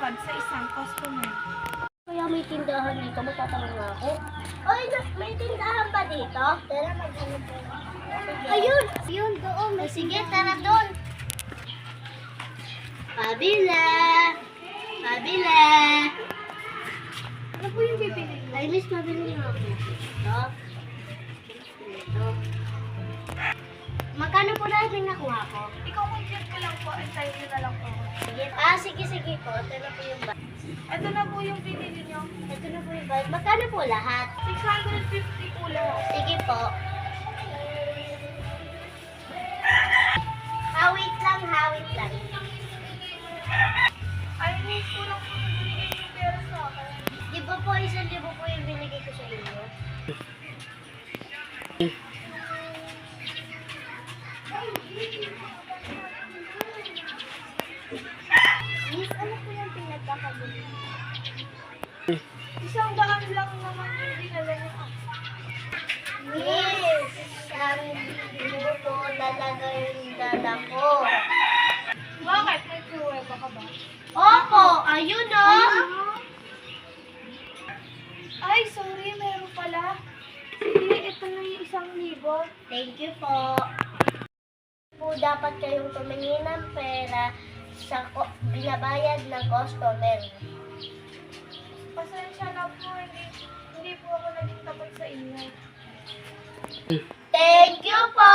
tapat sa isang customer. Kaya may tindahan dito, magtatanong nga ako. Oy, may tindahan ba dito? Tara, maghanap po. Ayun! Ayun, doon. Sige, tara doon. Pabila! Pabila! Ano po yung bibili? Ay, miss, pabili nga ako. Ito. Ito. Magkano po lahat yung nakuha ko? Ikaw compute ko lang po. Antayin nyo na lang po. Sige. Sige po. Ito na po yung bag. Ito na po yung binili nyo. Ito na po yung bag. Magkano po lahat? 650 po lahat. Sige po. Hawit lang, hawit lang. Ay, miss ko lang po yung binigay yung pera sa akin. Di ba po, 1,000 po yung binigay ko sa inyo? Miss, ano po yung pinagkakabili? 100 lang naman yung dinala niyo. Miss, ang libo po talaga yung dala ko. Bakit? May pruweba ka ba? Opo, ayun o. Ay, sorry. Meron pala. Sige, ito na yung 1,000. Thank you po. Po dapat kayong tumingin ng pera sa binabayad ng customer. Pasensya na po. Hindi po ako naging tapat sa inyo. Thank you po!